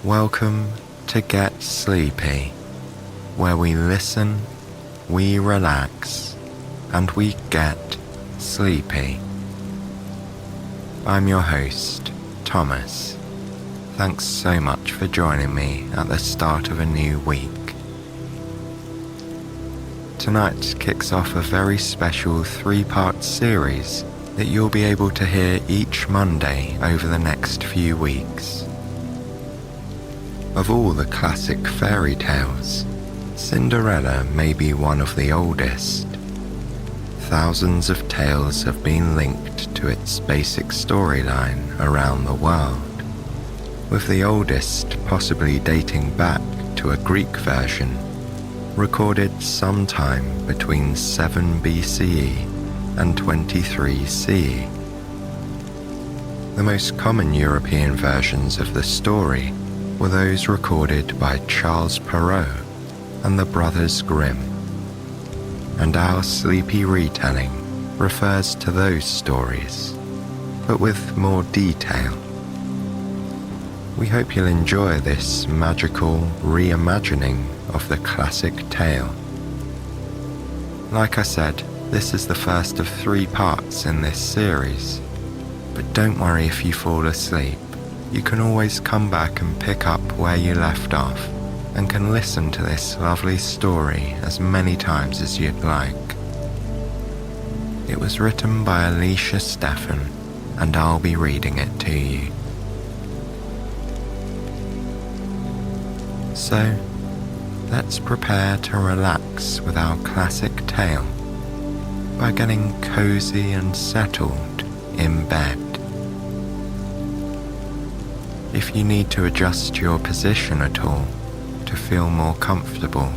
Welcome to Get Sleepy, where we listen, we relax, and we get sleepy. I'm your host, Thomas. Thanks so much for joining me at the start of a new week. Tonight kicks off a very special 3-part series that you'll be able to hear each Monday over the next few weeks. Of all the classic fairy tales, Cinderella may be one of the oldest. Thousands of tales have been linked to its basic storyline around the world, with the oldest possibly dating back to a Greek version, recorded sometime between 7 BCE and 23 CE. The most common European versions of the story were those recorded by Charles Perrault and the Brothers Grimm, and our sleepy retelling refers to those stories, but with more detail. We hope you'll enjoy this magical reimagining of the classic tale. Like I said, this is the first of 3 parts in this series, but don't worry if you fall asleep. You can always come back and pick up where you left off, and can listen to this lovely story as many times as you'd like. It was written by Alicia Steffen, and I'll be reading it to you. So, let's prepare to relax with our classic tale by getting cozy and settled in bed. If you need to adjust your position at all to feel more comfortable,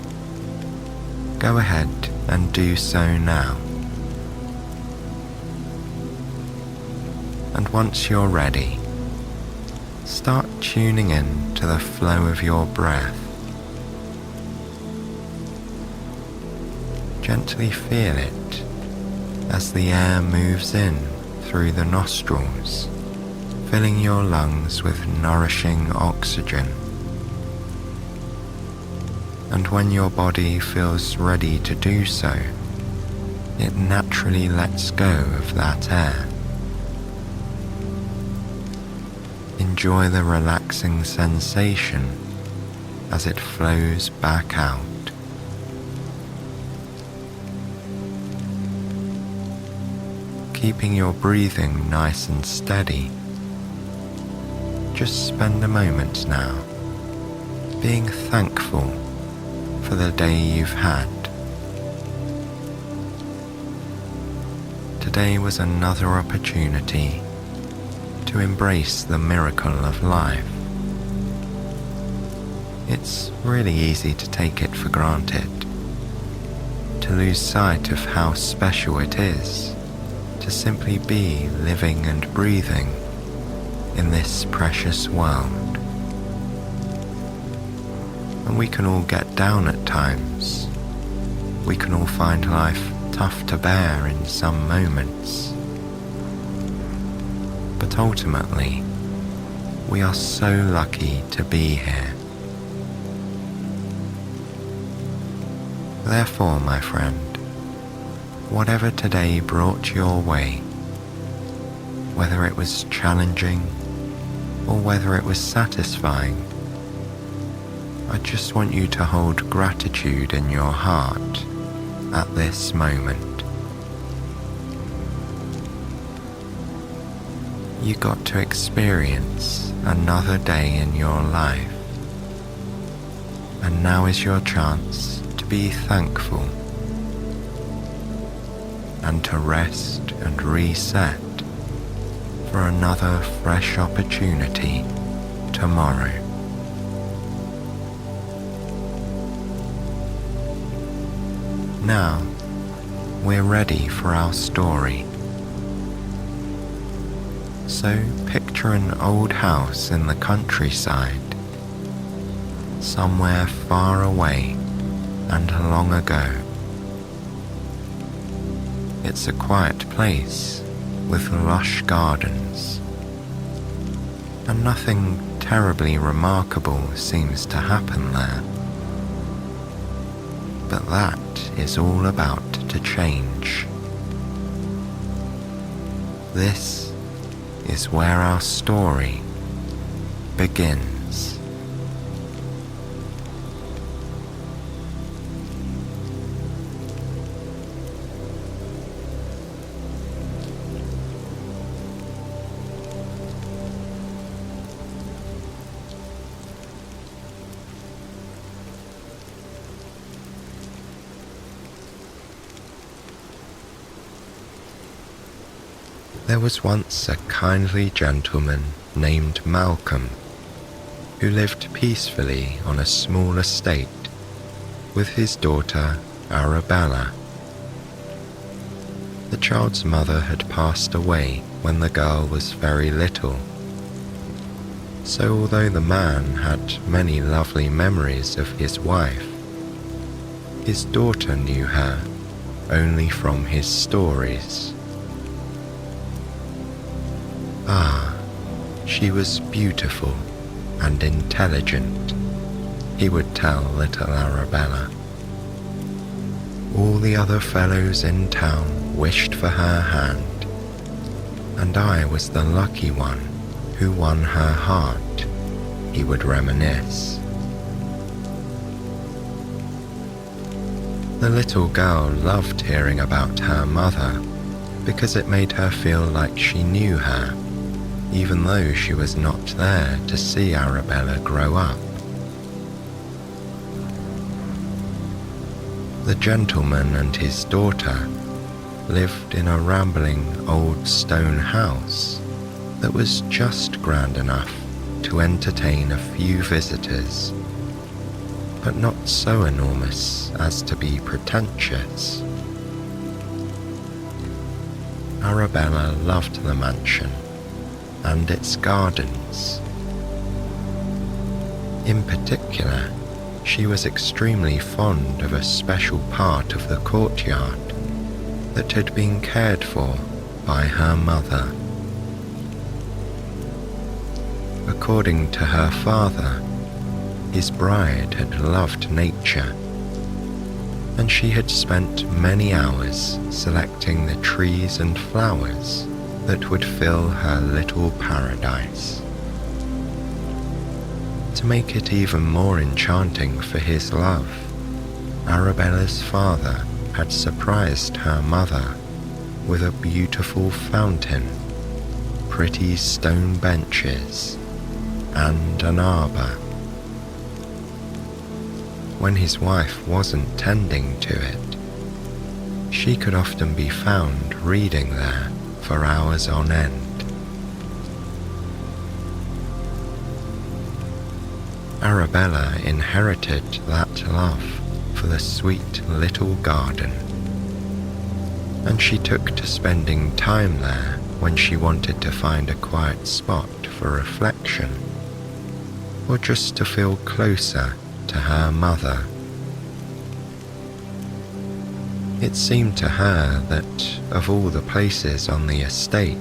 go ahead and do so now. And once you're ready, start tuning in to the flow of your breath. Gently feel it as the air moves in through the nostrils, filling your lungs with nourishing oxygen. And when your body feels ready to do so, it naturally lets go of that air. Enjoy the relaxing sensation as it flows back out. Keeping your breathing nice and steady, just spend a moment now being thankful for the day you've had. Today was another opportunity to embrace the miracle of life. It's really easy to take it for granted, to lose sight of how special it is to simply be living and breathing in this precious world. And we can all get down at times. We can all find life tough to bear in some moments. But ultimately, we are so lucky to be here. Therefore, my friend, whatever today brought your way, whether it was challenging or whether it was satisfying, I just want you to hold gratitude in your heart at this moment. You got to experience another day in your life, and now is your chance to be thankful and to rest and reset for another fresh opportunity tomorrow. Now, we're ready for our story. So picture an old house in the countryside, somewhere far away and long ago. It's a quiet place with lush gardens and nothing terribly remarkable seems to happen there. But that is all about to change. This is where our story begins. There was once a kindly gentleman named Malcolm who lived peacefully on a small estate with his daughter Arabella. The child's mother had passed away when the girl was very little, so although the man had many lovely memories of his wife, his daughter knew her only from his stories. Ah, she was beautiful and intelligent, he would tell little Arabella. All the other fellows in town wished for her hand, and I was the lucky one who won her heart, he would reminisce. The little girl loved hearing about her mother because it made her feel like she knew her, even though she was not there to see Arabella grow up. The gentleman and his daughter lived in a rambling old stone house that was just grand enough to entertain a few visitors, but not so enormous as to be pretentious. Arabella loved the mansion and its gardens. In particular, she was extremely fond of a special part of the courtyard that had been cared for by her mother. According to her father, his bride had loved nature, and she had spent many hours selecting the trees and flowers that would fill her little paradise. To make it even more enchanting for his love, Arabella's father had surprised her mother with a beautiful fountain, pretty stone benches, and an arbor. When his wife wasn't tending to it, she could often be found reading there for hours on end. Arabella inherited that love for the sweet little garden, and she took to spending time there when she wanted to find a quiet spot for reflection, or just to feel closer to her mother. It seemed to her that of all the places on the estate,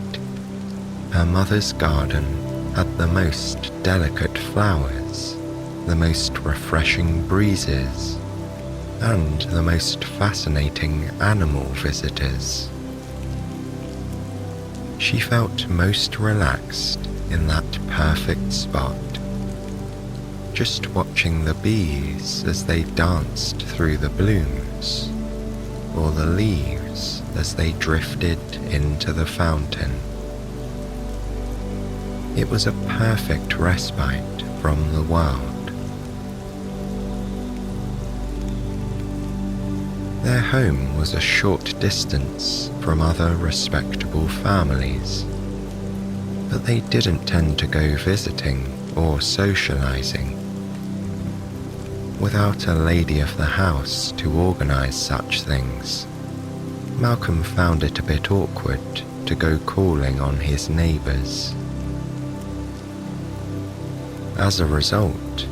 her mother's garden had the most delicate flowers, the most refreshing breezes, and the most fascinating animal visitors. She felt most relaxed in that perfect spot, just watching the bees as they danced through the blooms, or the leaves as they drifted into the fountain. It was a perfect respite from the world. Their home was a short distance from other respectable families, but they didn't tend to go visiting or socializing. Without a lady of the house to organize such things, Malcolm found it a bit awkward to go calling on his neighbors. As a result,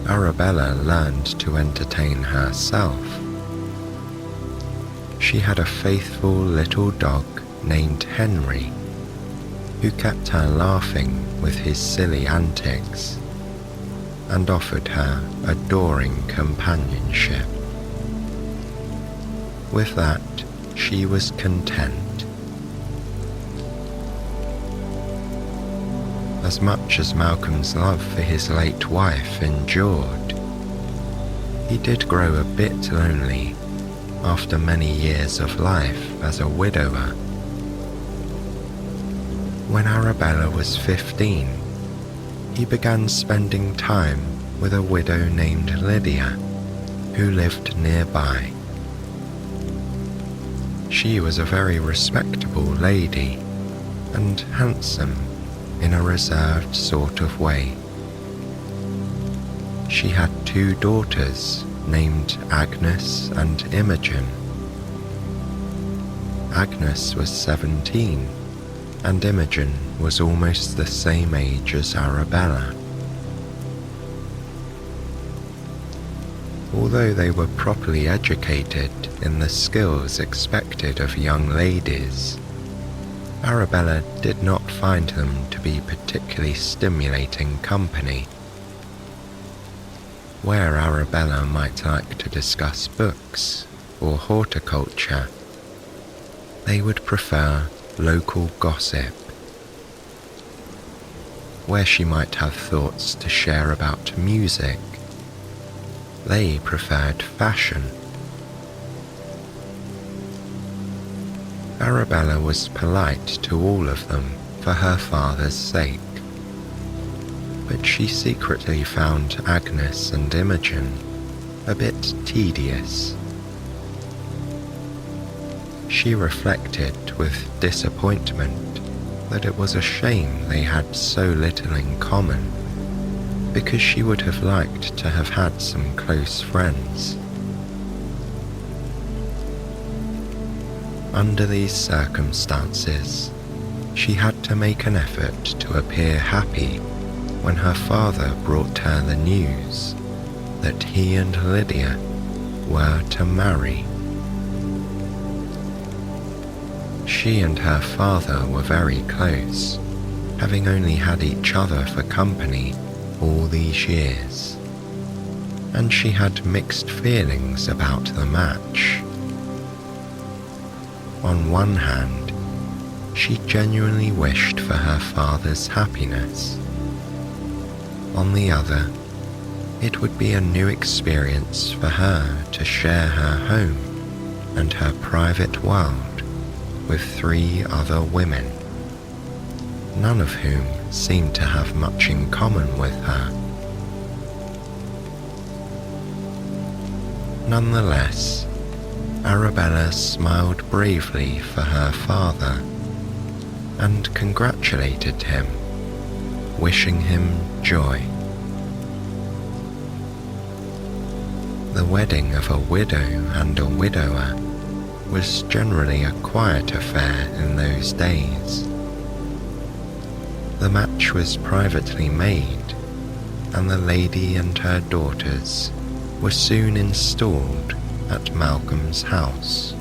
Arabella learned to entertain herself. She had a faithful little dog named Henry, who kept her laughing with his silly antics and offered her adoring companionship. With that, she was content. As much as Malcolm's love for his late wife endured, he did grow a bit lonely after many years of life as a widower. When Arabella was 15, he began spending time with a widow named Lydia, who lived nearby. She was a very respectable lady and handsome in a reserved sort of way. She had 2 daughters named Agnes and Imogen. Agnes was 17 and Imogen was almost the same age as Arabella. Although they were properly educated in the skills expected of young ladies, Arabella did not find them to be particularly stimulating company. Where Arabella might like to discuss books or horticulture, they would prefer local gossip. Where she might have thoughts to share about music, they preferred fashion. Arabella was polite to all of them for her father's sake, but she secretly found Agnes and Imogen a bit tedious. She reflected with disappointment that it was a shame they had so little in common, because she would have liked to have had some close friends. Under these circumstances, she had to make an effort to appear happy when her father brought her the news that he and Lydia were to marry. She and her father were very close, having only had each other for company all these years, and she had mixed feelings about the match. On one hand, she genuinely wished for her father's happiness. On the other, it would be a new experience for her to share her home and her private world with 3 other women, none of whom seemed to have much in common with her. Nonetheless, Arabella smiled bravely for her father and congratulated him, wishing him joy. The wedding of a widow and a widower was generally a quiet affair in those days. The match was privately made, and the lady and her daughters were soon installed at Malcolm's house.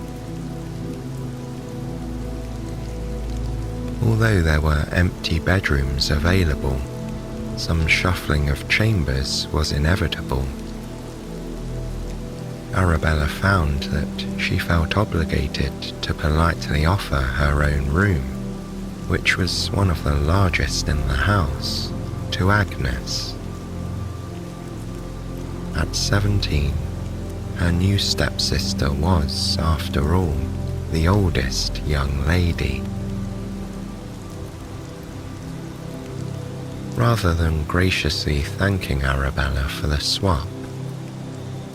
Although there were empty bedrooms available, some shuffling of chambers was inevitable. Arabella found that she felt obligated to politely offer her own room, which was one of the largest in the house, to Agnes. At 17, her new stepsister was, after all, the oldest young lady. Rather than graciously thanking Arabella for the swap,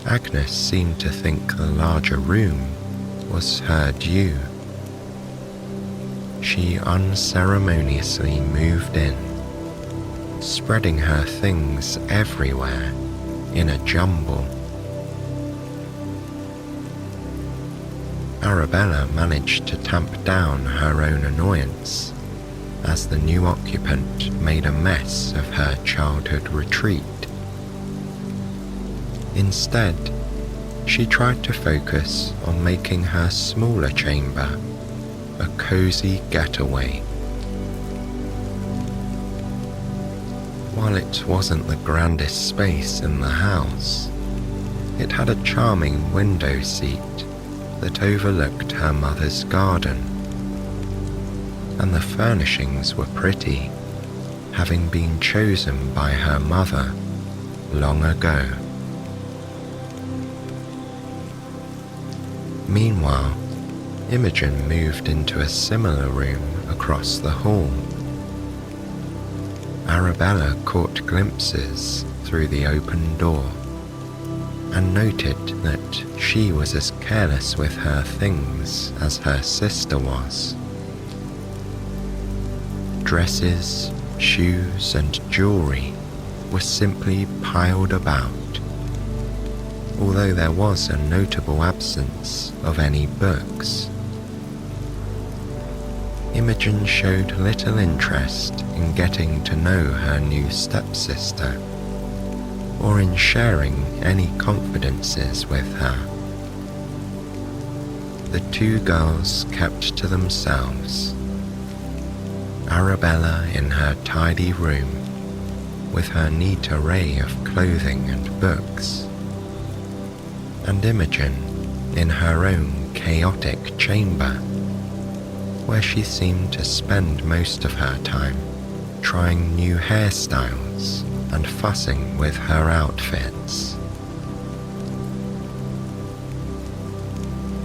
Agnes seemed to think the larger room was her due. She unceremoniously moved in, spreading her things everywhere in a jumble. Arabella managed to tamp down her own annoyance as the new occupant made a mess of her childhood retreat. Instead, she tried to focus on making her smaller chamber a cozy getaway, While it wasn't the grandest space in the house, it had a charming window seat that overlooked her mother's garden, and the furnishings were pretty, having been chosen by her mother long ago. Meanwhile, Imogen moved into a similar room across the hall. Arabella caught glimpses through the open door and noted that she was as careless with her things as her sister was. Dresses, shoes, and jewelry were simply piled about, although there was a notable absence of any books. Imogen showed little interest in getting to know her new stepsister, or in sharing any confidences with her. The two girls kept to themselves, Arabella in her tidy room with her neat array of clothing and books, and Imogen in her own chaotic chamber, where she seemed to spend most of her time trying new hairstyles and fussing with her outfits.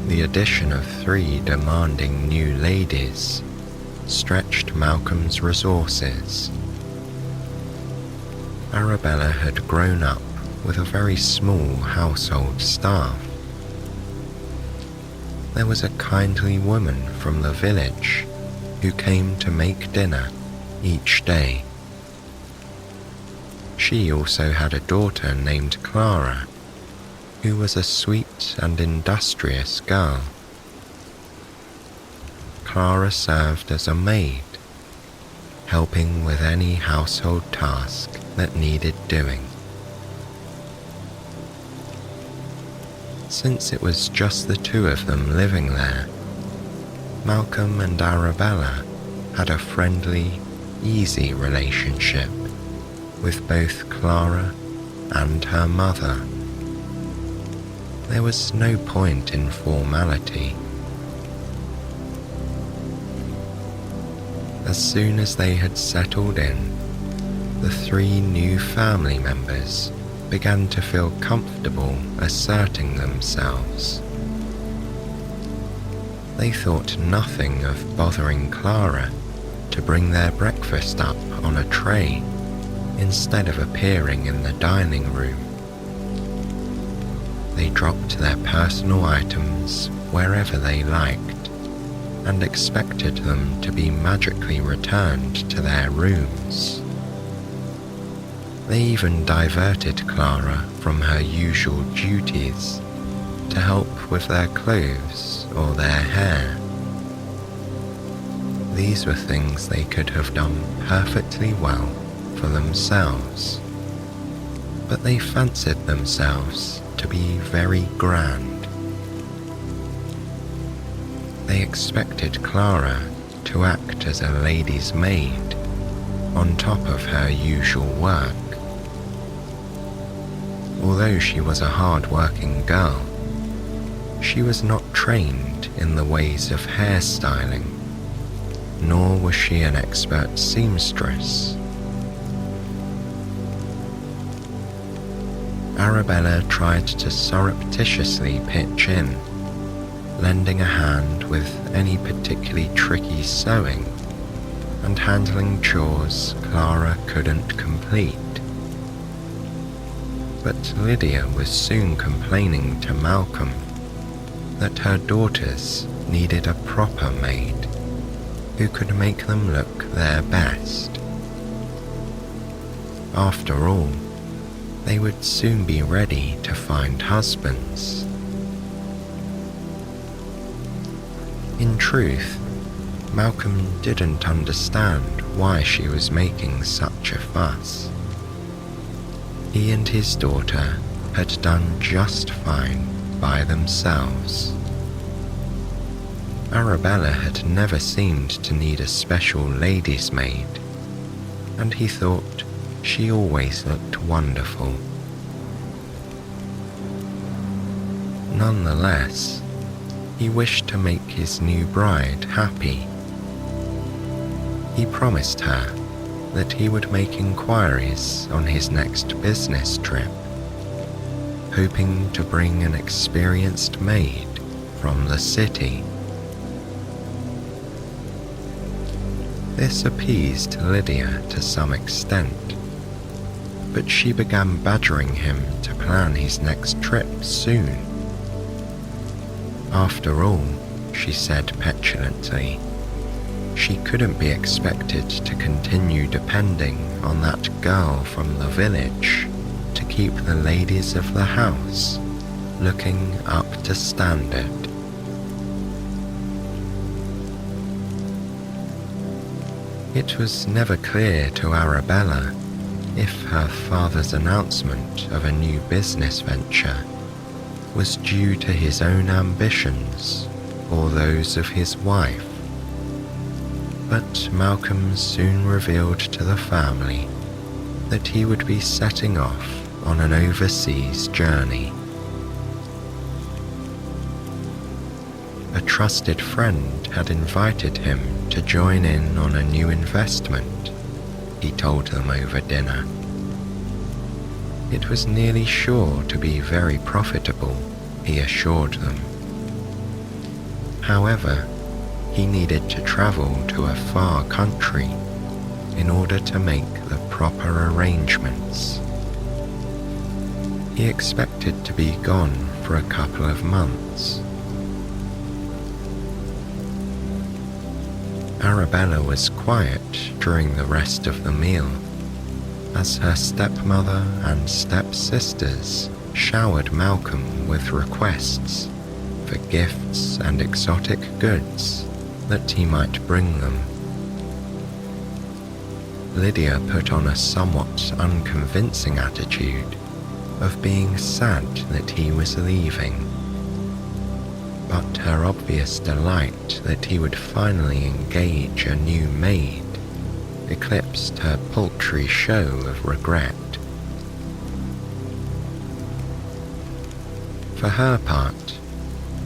The addition of 3 demanding new ladies stretched Malcolm's resources. Arabella had grown up with a very small household staff. There was a kindly woman from the village who came to make dinner each day. She also had a daughter named Clara, who was a sweet and industrious girl. Clara served as a maid, helping with any household task that needed doing. Since it was just the 2 of them living there, Malcolm and Arabella had a friendly, easy relationship with both Clara and her mother. There was no point in formality. As soon as they had settled in, the 3 new family members began to feel comfortable asserting themselves. They thought nothing of bothering Clara to bring their breakfast up on a tray instead of appearing in the dining room. They dropped their personal items wherever they liked and expected them to be magically returned to their rooms. They even diverted Clara from her usual duties to help with their clothes or their hair. These were things they could have done perfectly well for themselves, but they fancied themselves to be very grand. They expected Clara to act as a lady's maid on top of her usual work. Although she was a hard-working girl, she was not trained in the ways of hairstyling, nor was she an expert seamstress. Arabella tried to surreptitiously pitch in, lending a hand with any particularly tricky sewing and handling chores Clara couldn't complete. But Lydia was soon complaining to Malcolm that her daughters needed a proper maid who could make them look their best. After all, they would soon be ready to find husbands. In truth, Malcolm didn't understand why she was making such a fuss. He and his daughter had done just fine by themselves. Arabella had never seemed to need a special lady's maid, and he thought she always looked wonderful. Nonetheless, he wished to make his new bride happy. He promised her that he would make inquiries on his next business trip, hoping to bring an experienced maid from the city. This appeased Lydia to some extent, but she began badgering him to plan his next trip soon. After all, she said petulantly, she couldn't be expected to continue depending on that girl from the village to keep the ladies of the house looking up to standard. It was never clear to Arabella if her father's announcement of a new business venture was due to his own ambitions or those of his wife. But Malcolm soon revealed to the family that he would be setting off on an overseas journey. A trusted friend had invited him to join in on a new investment, he told them over dinner. It was nearly sure to be very profitable, he assured them. However, he needed to travel to a far country in order to make the proper arrangements. He expected to be gone for a couple of months. Arabella was quiet during the rest of the meal, as her stepmother and stepsisters showered Malcolm with requests for gifts and exotic goods that he might bring them. Lydia put on a somewhat unconvincing attitude of being sad that he was leaving, but her obvious delight that he would finally engage a new maid eclipsed her paltry show of regret. For her part,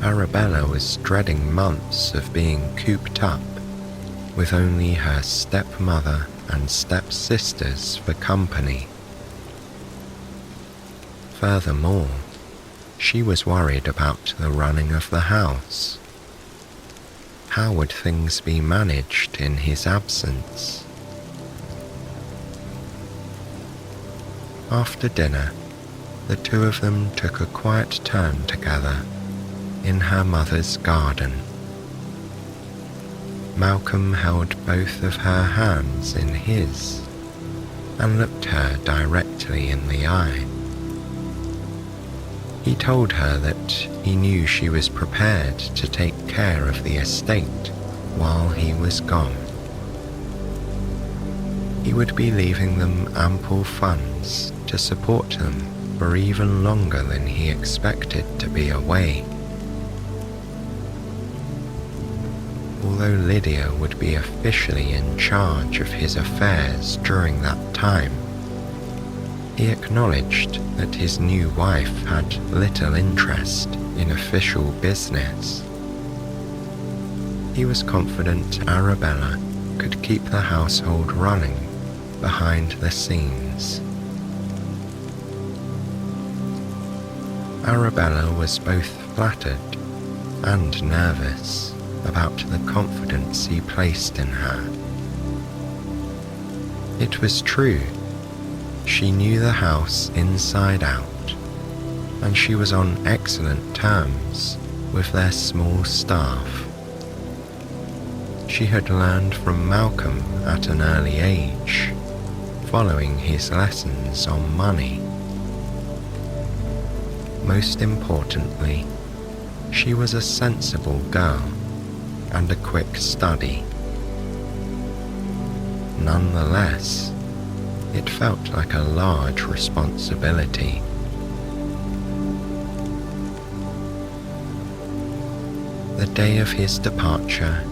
Arabella was dreading months of being cooped up with only her stepmother and stepsisters for company. Furthermore, she was worried about the running of the house. How would things be managed in his absence? After dinner, the two of them took a quiet turn together in her mother's garden. Malcolm held both of her hands in his and looked her directly in the eye. He told her that he knew she was prepared to take care of the estate while he was gone. He would be leaving them ample funds to support them for even longer than he expected to be away. Although Lydia would be officially in charge of his affairs during that time, he acknowledged that his new wife had little interest in official business. He was confident Arabella could keep the household running behind the scenes. Arabella was both flattered and nervous about the confidence he placed in her. It was true, she knew the house inside out, and she was on excellent terms with their small staff. She had learned from Malcolm at an early age, following his lessons on money. Most importantly, she was a sensible girl and a quick study. Nonetheless, it felt like a large responsibility. The day of his departure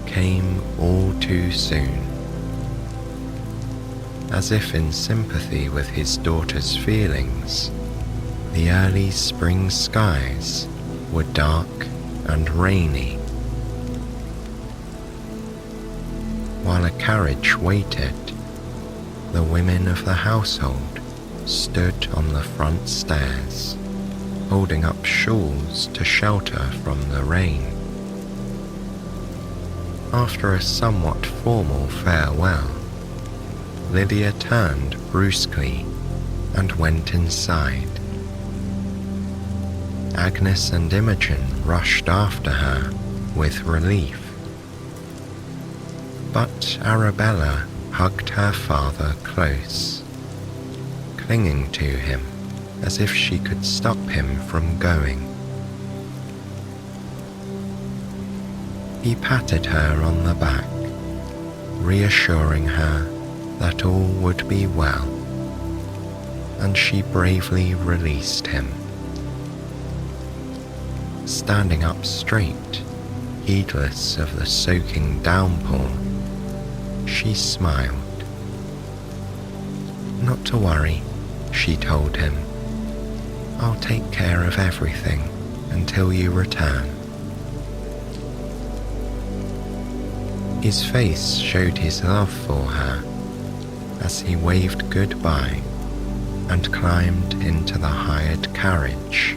came all too soon. As if in sympathy with his daughter's feelings, the early spring skies were dark and rainy. While a carriage waited, the women of the household stood on the front stairs, holding up shawls to shelter from the rain. After a somewhat formal farewell, Lydia turned brusquely and went inside. Agnes and Imogen rushed after her with relief, but Arabella hugged her father close, clinging to him as if she could stop him from going. He patted her on the back, reassuring her that all would be well, and she bravely released him. Standing up straight, heedless of the soaking downpour, she smiled. "Not to worry," she told him. "I'll take care of everything until you return." His face showed his love for her as he waved goodbye and climbed into the hired carriage.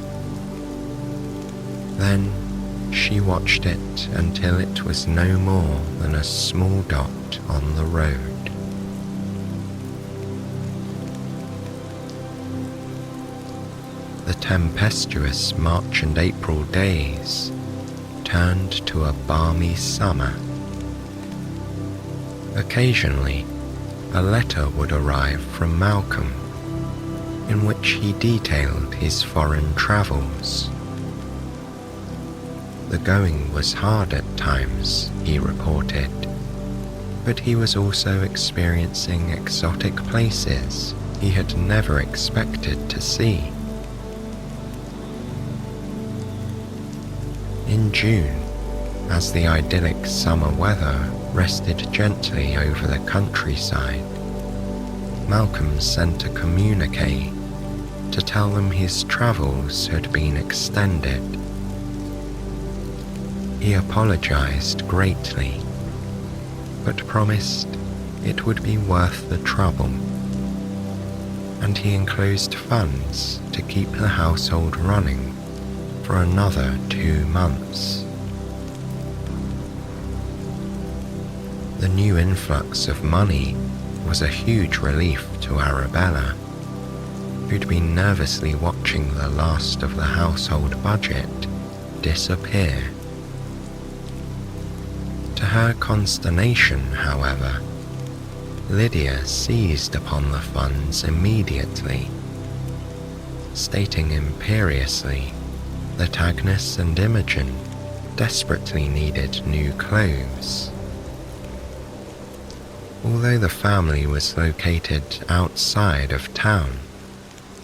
Then she watched it until it was no more than a small dot on the road. The tempestuous March and April days turned to a balmy summer. Occasionally, a letter would arrive from Malcolm, in which he detailed his foreign travels. The going was hard at times, he reported, but he was also experiencing exotic places he had never expected to see. In June, as the idyllic summer weather rested gently over the countryside, Malcolm sent a communique to tell them his travels had been extended. He apologized greatly, but promised it would be worth the trouble, and he enclosed funds to keep the household running for another 2 months. The new influx of money was a huge relief to Arabella, who'd been nervously watching the last of the household budget disappear. To her consternation, however, Lydia seized upon the funds immediately, stating imperiously that Agnes and Imogen desperately needed new clothes. Although the family was located outside of town,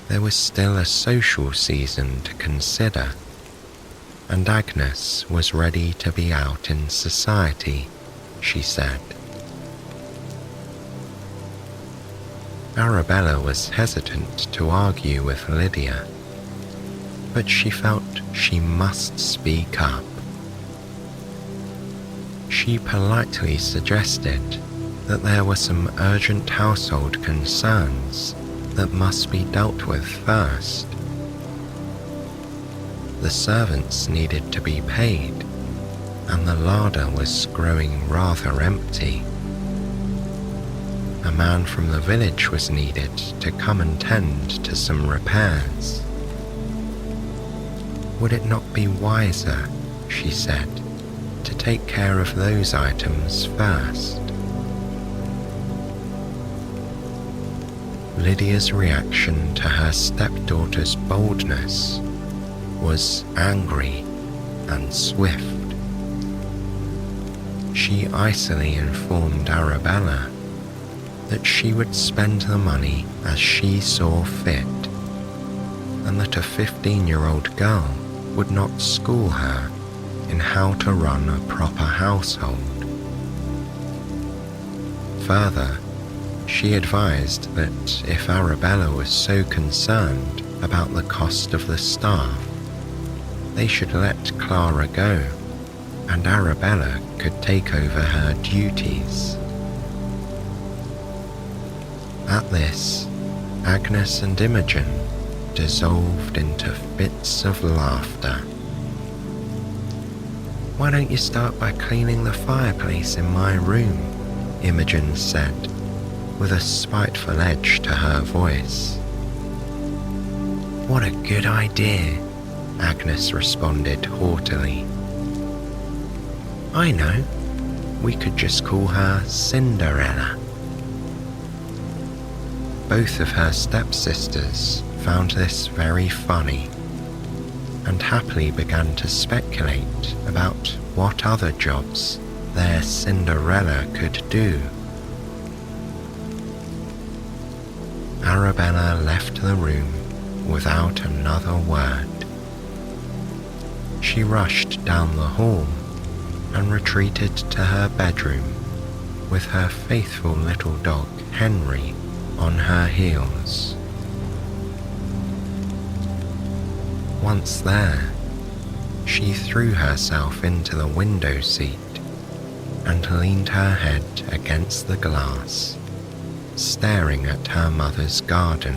there was still a social season to consider, and Agnes was ready to be out in society, she said. Arabella was hesitant to argue with Lydia, but she felt she must speak up. She politely suggested that there were some urgent household concerns that must be dealt with first. The servants needed to be paid, and the larder was growing rather empty. A man from the village was needed to come and tend to some repairs. Would it not be wiser, she said, to take care of those items first? Lydia's reaction to her stepdaughter's boldness was angry and swift. She icily informed Arabella that she would spend the money as she saw fit, and that a 15-year-old girl would not school her in how to run a proper household. Further, She advised that if Arabella was so concerned about the cost of the staff, they should let Clara go, and Arabella could take over her duties. At this, Agnes and Imogen dissolved into fits of laughter. "Why don't you start by cleaning the fireplace in my room?" Imogen said, with a spiteful edge to her voice. "What a good idea," Agnes responded haughtily. "I know, we could just call her Cinderella." Both of her stepsisters found this very funny and happily began to speculate about what other jobs their Cinderella could do. Arabella left the room without another word. She rushed down the hall and retreated to her bedroom with her faithful little dog Henry on her heels. Once there, she threw herself into the window seat and leaned her head against the glass, staring at her mother's garden.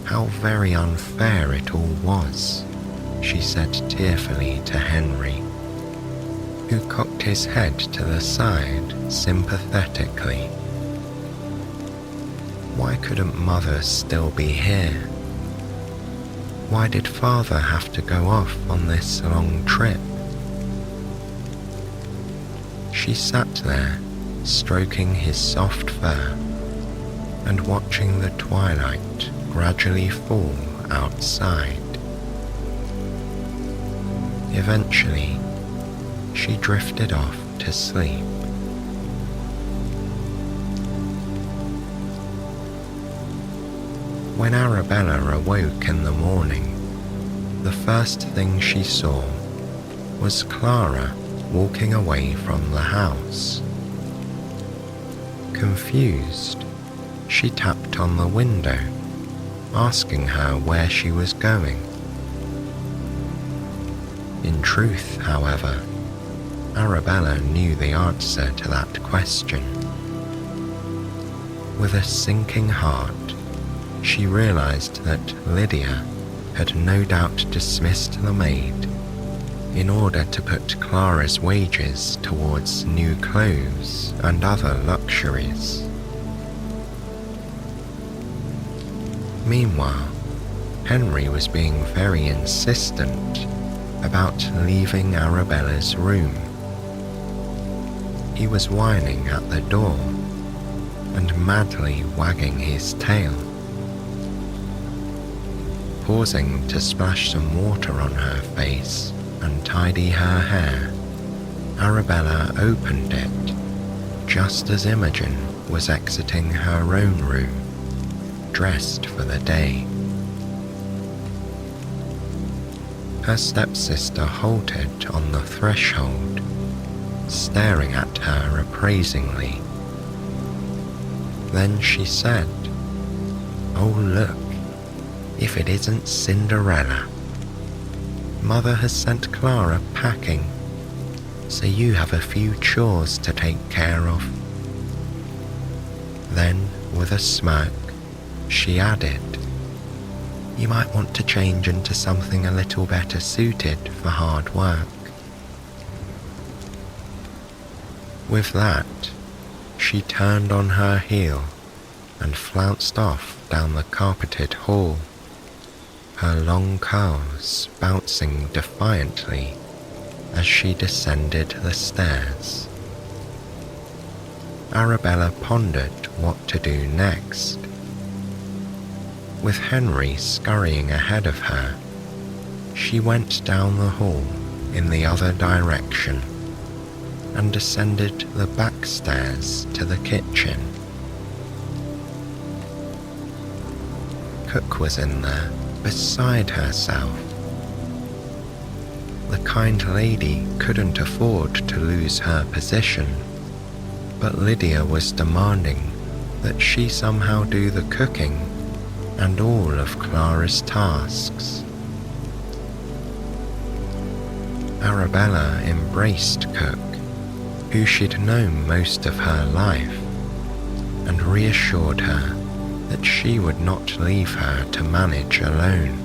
How very unfair it all was, she said tearfully to Henry, who cocked his head to the side sympathetically. Why couldn't Mother still be here? Why did Father have to go off on this long trip? She sat there, stroking his soft fur and watching the twilight gradually fall outside. Eventually, she drifted off to sleep. When Arabella awoke in the morning, the first thing she saw was Clara walking away from the house. Confused, she tapped on the window, asking her where she was going. In truth, however, Arabella knew the answer to that question. With a sinking heart, she realized that Lydia had no doubt dismissed the maid in order to put Clara's wages towards new clothes and other luxuries. Meanwhile, Henry was being very insistent about leaving Arabella's room. He was whining at the door and madly wagging his tail. Pausing to splash some water on her face and tidy her hair, Arabella opened it just as Imogen was exiting her own room, dressed for the day. Her stepsister halted on the threshold, staring at her appraisingly. Then she said, "Oh look, if it isn't Cinderella. Mother has sent Clara packing, so you have a few chores to take care of." Then, with a smirk, she added, "You might want to change into something a little better suited for hard work." With that, she turned on her heel and flounced off down the carpeted hall, her long curls bouncing defiantly as she descended the stairs. Arabella pondered what to do next. With Henry scurrying ahead of her, she went down the hall in the other direction and descended the back stairs to the kitchen. Cook was in there, beside herself. The kind lady couldn't afford to lose her position but Lydia was demanding that she somehow do the cooking and all of Clara's tasks. Arabella embraced Cook, who she'd known most of her life, and reassured her that she would not leave her to manage alone.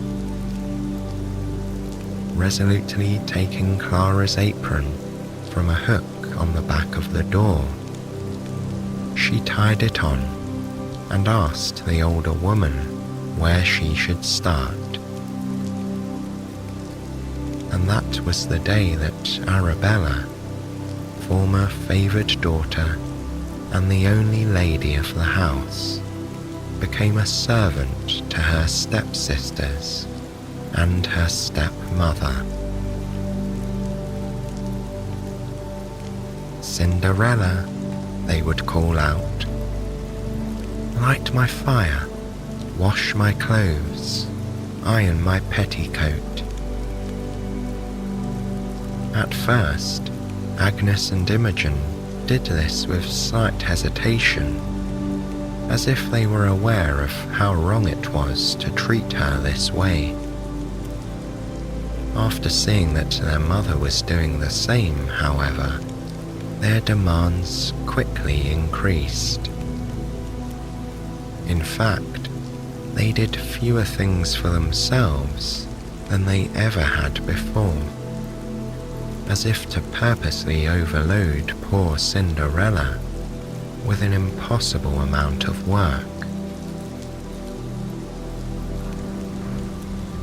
Resolutely taking Clara's apron from a hook on the back of the door, she tied it on and asked the older woman where she should start. And that was the day that Arabella, former favoured daughter and the only lady of the house, became a servant to her stepsisters and her stepmother. "Cinderella," they would call out. "Light my fire, wash my clothes, iron my petticoat." At first, Agnes and Imogen did this with slight hesitation, as if they were aware of how wrong it was to treat her this way. After seeing that their mother was doing the same, however, their demands quickly increased. In fact, they did fewer things for themselves than they ever had before, as if to purposely overload poor Cinderella with an impossible amount of work.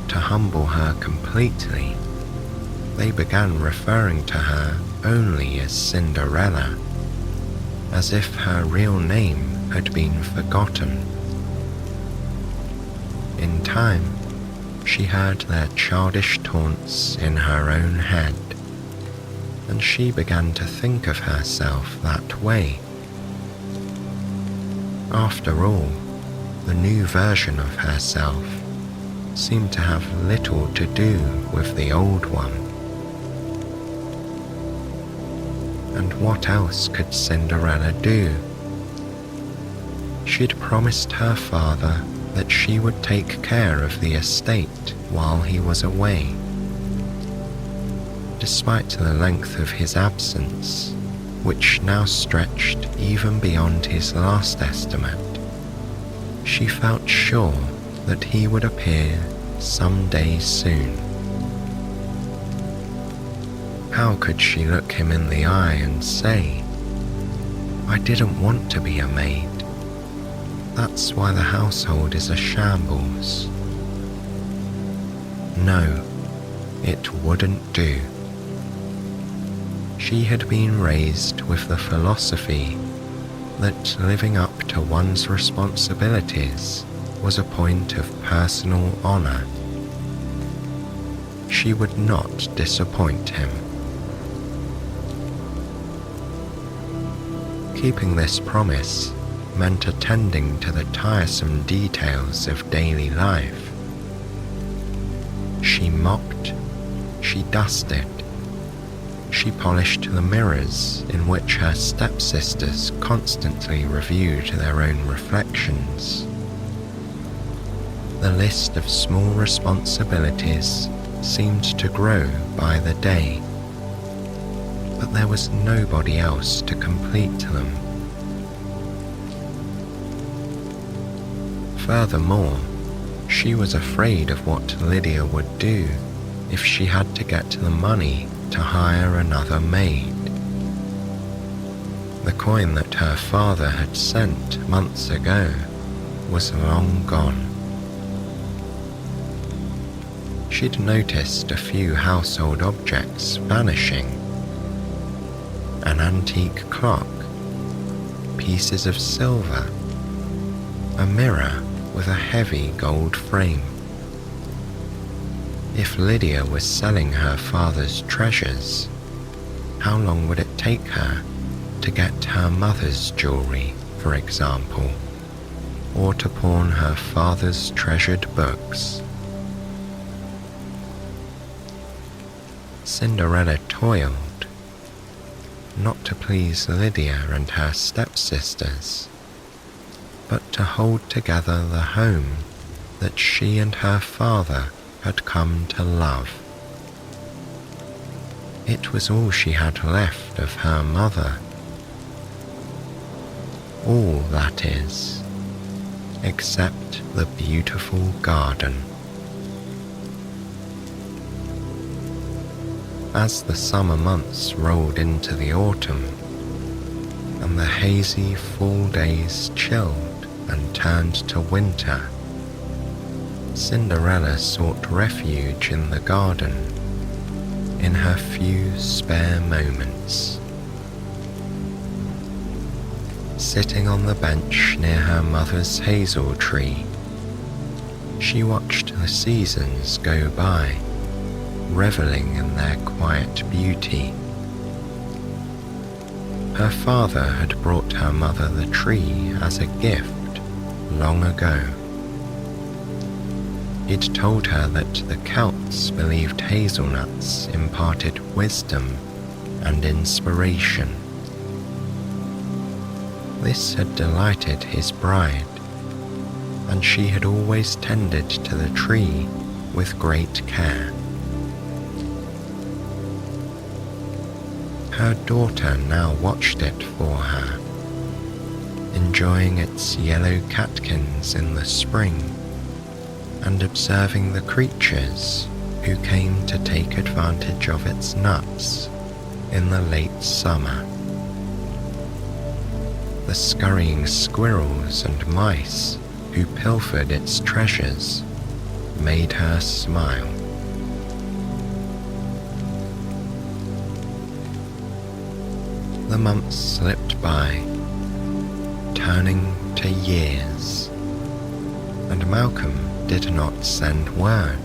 To humble her completely, they began referring to her only as Cinderella, as if her real name had been forgotten. In time, she heard their childish taunts in her own head, and she began to think of herself that way. After all, the new version of herself seemed to have little to do with the old one. And what else could Cinderella do? She'd promised her father that she would take care of the estate while he was away. Despite the length of his absence, which now stretched even beyond his last estimate, she felt sure that he would appear some day soon. How could she look him in the eye and say, "I didn't want to be a maid. That's why the household is a shambles"? No, it wouldn't do. She had been raised with the philosophy that living up to one's responsibilities was a point of personal honor. She would not disappoint him. Keeping this promise meant attending to the tiresome details of daily life. She mopped, she dusted, she polished the mirrors in which her stepsisters constantly reviewed their own reflections. The list of small responsibilities seemed to grow by the day, but there was nobody else to complete them. Furthermore, she was afraid of what Lydia would do if she had to get the money to hire another maid. The coin that her father had sent months ago was long gone. She'd noticed a few household objects vanishing. An antique clock, pieces of silver, a mirror with a heavy gold frame. If Lydia was selling her father's treasures, how long would it take her to get her mother's jewelry, for example, or to pawn her father's treasured books? Cinderella toiled, not to please Lydia and her stepsisters, but to hold together the home that she and her father had come to love. It was all she had left of her mother. All, that is, except the beautiful garden. As the summer months rolled into the autumn, and the hazy fall days chilled and turned to winter, Cinderella sought refuge in the garden in her few spare moments. Sitting on the bench near her mother's hazel tree, she watched the seasons go by, reveling in their quiet beauty. Her father had brought her mother the tree as a gift long ago. It told her that the Celts believed hazelnuts imparted wisdom and inspiration. This had delighted his bride, and she had always tended to the tree with great care. Her daughter now watched it for her, enjoying its yellow catkins in the spring and observing the creatures who came to take advantage of its nuts in the late summer. The scurrying squirrels and mice who pilfered its treasures made her smile. The months slipped by, turning to years, and Malcolm did not send word,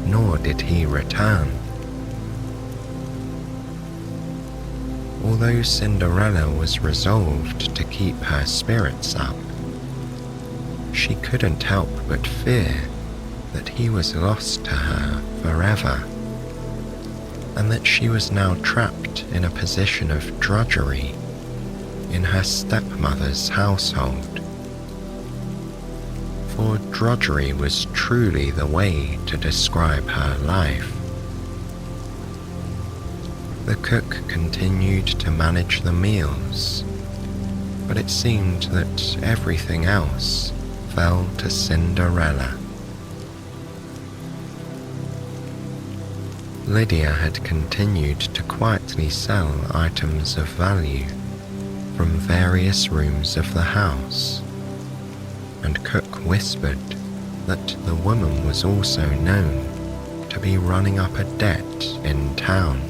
nor did he return. Although Cinderella was resolved to keep her spirits up, she couldn't help but fear that he was lost to her forever, and that she was now trapped in a position of drudgery in her stepmother's household. For drudgery was truly the way to describe her life. The cook continued to manage the meals, but it seemed that everything else fell to Cinderella. Lydia had continued to quietly sell items of value from various rooms of the house, and Cook whispered that the woman was also known to be running up a debt in town.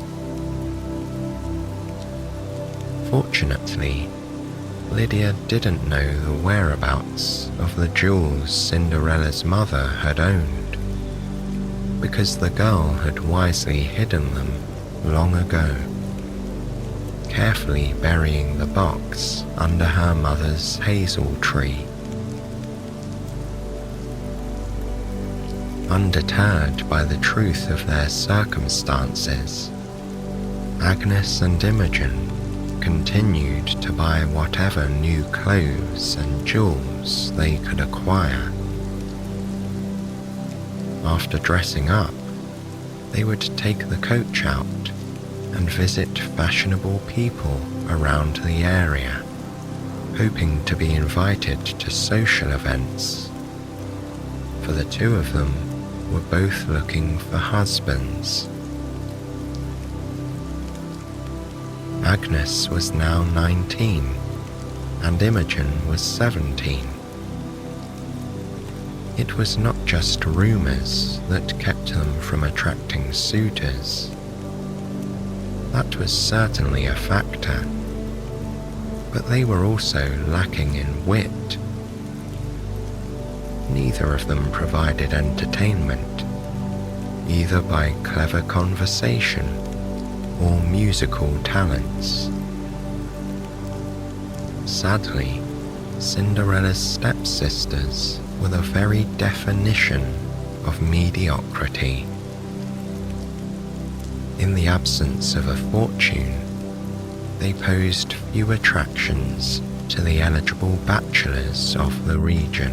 Fortunately, Lydia didn't know the whereabouts of the jewels Cinderella's mother had owned, because the girl had wisely hidden them long ago, carefully burying the box under her mother's hazel tree. Undeterred by the truth of their circumstances, Agnes and Imogen continued to buy whatever new clothes and jewels they could acquire. After dressing up, they would take the coach out and visit fashionable people around the area, hoping to be invited to social events, for the two of them were both looking for husbands. Agnes was now 19, and Imogen was 17. It was not just rumours that kept them from attracting suitors. That was certainly a factor, but they were also lacking in wit. Neither of them provided entertainment, either by clever conversation or musical talents. Sadly, Cinderella's stepsisters were the very definition of mediocrity. In the absence of a fortune, they posed few attractions to the eligible bachelors of the region.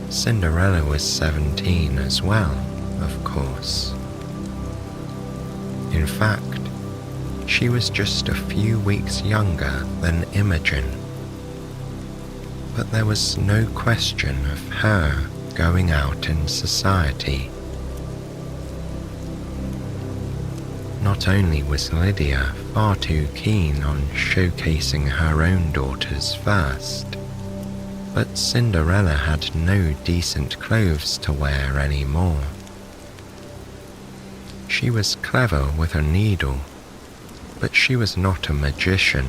Cinderella was 17 as well, of course. In fact, she was just a few weeks younger than Imogen, but there was no question of her going out in society. Not only was Lydia far too keen on showcasing her own daughters first, but Cinderella had no decent clothes to wear anymore. She was clever with a needle, but she was not a magician,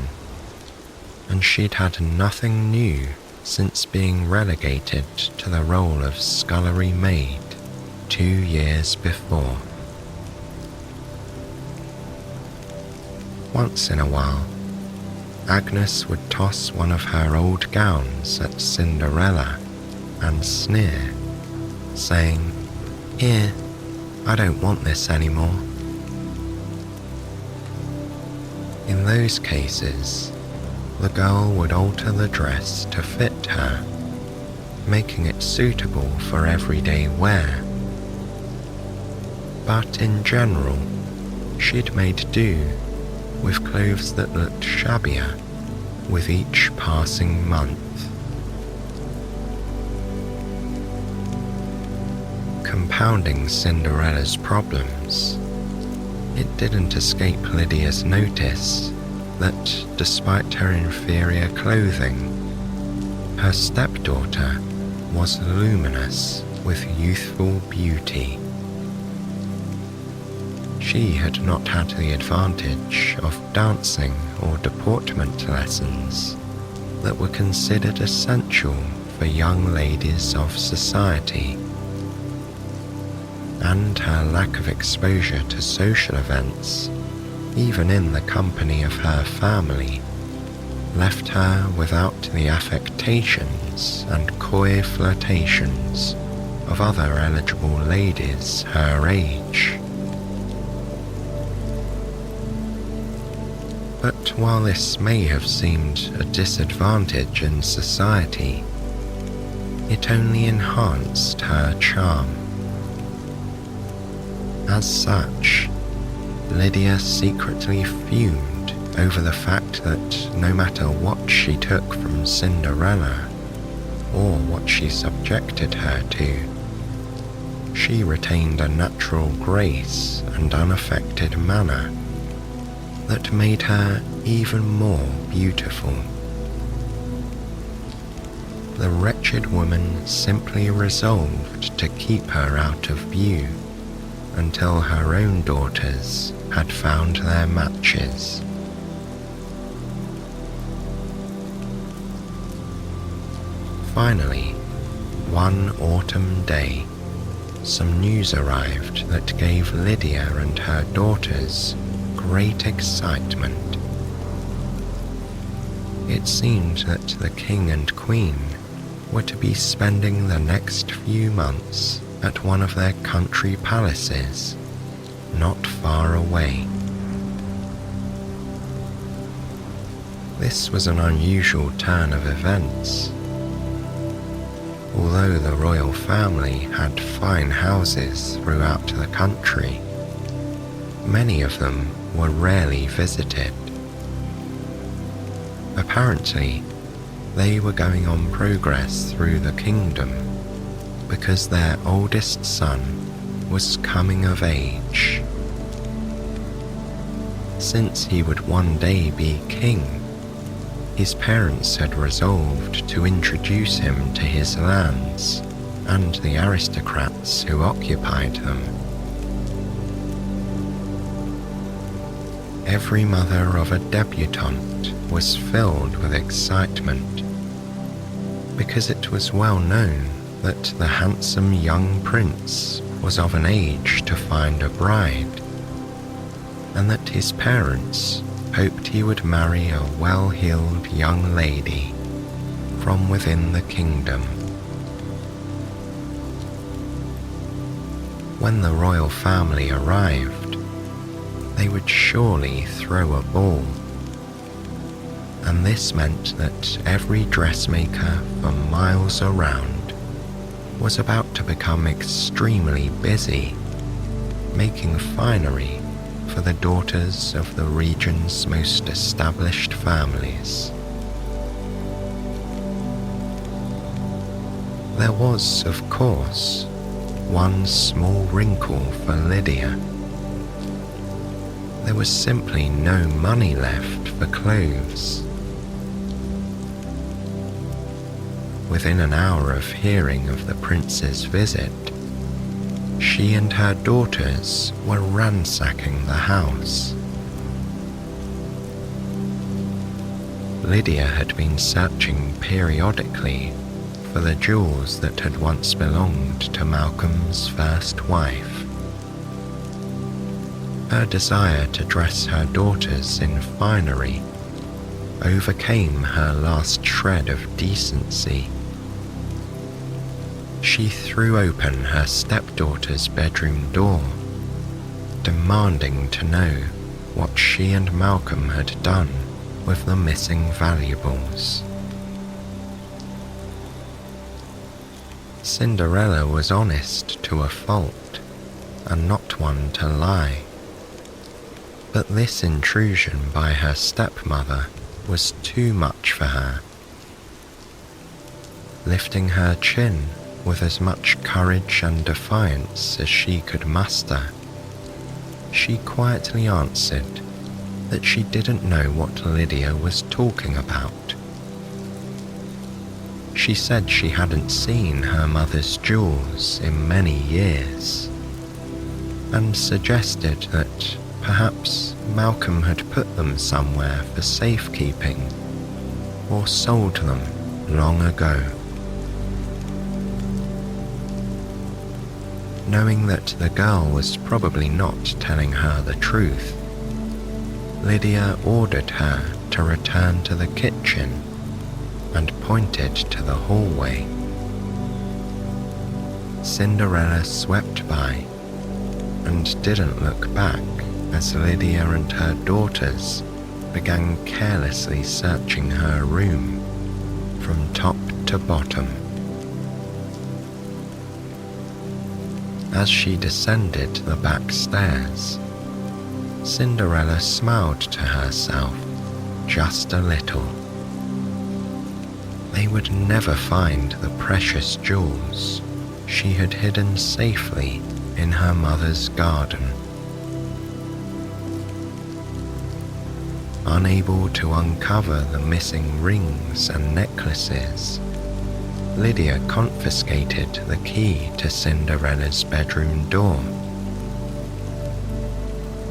and she'd had nothing new since being relegated to the role of scullery maid 2 years before. Once in a while, Agnes would toss one of her old gowns at Cinderella and sneer, saying, "Here, I don't want this anymore." In those cases, the girl would alter the dress to fit her, making it suitable for everyday wear. But in general, she'd made do with clothes that looked shabbier with each passing month. Compounding Cinderella's problems, it didn't escape Lydia's notice that despite her inferior clothing, her stepdaughter was luminous with youthful beauty. She had not had the advantage of dancing or deportment lessons that were considered essential for young ladies of society, and her lack of exposure to social events, even in the company of her family, left her without the affectations and coy flirtations of other eligible ladies her age. But while this may have seemed a disadvantage in society, it only enhanced her charm. As such, Lydia secretly fumed over the fact that no matter what she took from Cinderella, or what she subjected her to, she retained a natural grace and unaffected manner that made her even more beautiful. The wretched woman simply resolved to keep her out of view until her own daughters had found their matches. Finally, one autumn day, some news arrived that gave Lydia and her daughters great excitement. It seemed that the king and queen were to be spending the next few months at one of their country palaces, not far away. This was an unusual turn of events. Although the royal family had fine houses throughout the country, many of them were rarely visited. Apparently, they were going on progress through the kingdom because their oldest son was coming of age. Since he would one day be king, his parents had resolved to introduce him to his lands and the aristocrats who occupied them. Every mother of a debutante was filled with excitement, because it was well known that the handsome young prince was of an age to find a bride, and that his parents hoped he would marry a well-heeled young lady from within the kingdom. When the royal family arrived, they would surely throw a ball. And this meant that every dressmaker for miles around was about to become extremely busy, making finery for the daughters of the region's most established families. There was, of course, one small wrinkle for Lydia. There was simply no money left for clothes. Within an hour of hearing of the prince's visit, she and her daughters were ransacking the house. Lydia had been searching periodically for the jewels that had once belonged to Malcolm's first wife. Her desire to dress her daughters in finery overcame her last shred of decency. She threw open her stepdaughter's bedroom door, demanding to know what she and Malcolm had done with the missing valuables. Cinderella was honest to a fault, and not one to lie. But this intrusion by her stepmother was too much for her. Lifting her chin with as much courage and defiance as she could muster, she quietly answered that she didn't know what Lydia was talking about. She said she hadn't seen her mother's jewels in many years, and suggested that perhaps Malcolm had put them somewhere for safekeeping, or sold them long ago. Knowing that the girl was probably not telling her the truth, Lydia ordered her to return to the kitchen and pointed to the hallway. Cinderella swept by and didn't look back as Lydia and her daughters began carelessly searching her room from top to bottom. As she descended the back stairs, Cinderella smiled to herself just a little. They would never find the precious jewels she had hidden safely in her mother's garden. Unable to uncover the missing rings and necklaces, Lydia confiscated the key to Cinderella's bedroom door.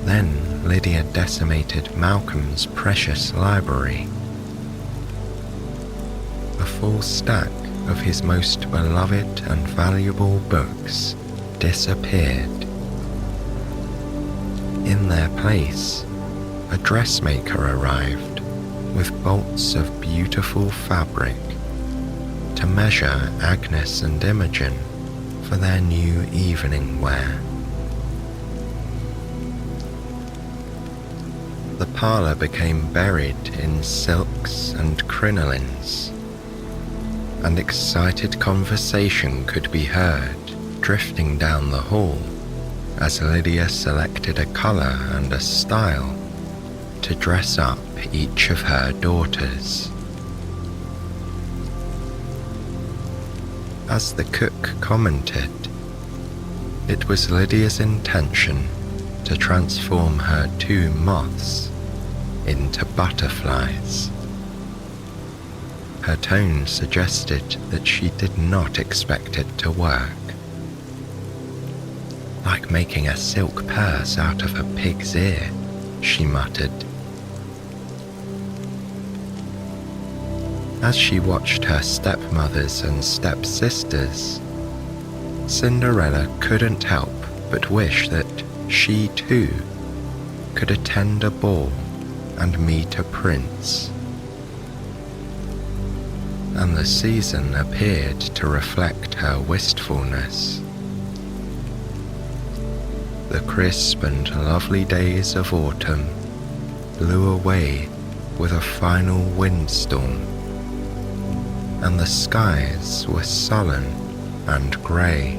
Then Lydia decimated Malcolm's precious library. A full stack of his most beloved and valuable books disappeared. In their place, a dressmaker arrived with bolts of beautiful fabric to measure Agnes and Imogen for their new evening wear. The parlour became buried in silks and crinolines, and excited conversation could be heard drifting down the hall as Lydia selected a colour and a style to dress up each of her daughters. As the cook commented, it was Lydia's intention to transform her two moths into butterflies. Her tone suggested that she did not expect it to work. Like making a silk purse out of a pig's ear, she muttered. As she watched her stepmothers and stepsisters, Cinderella couldn't help but wish that she too could attend a ball and meet a prince. And the season appeared to reflect her wistfulness. the crisp and lovely days of autumn blew away with a final windstorm, and the skies were sullen and grey.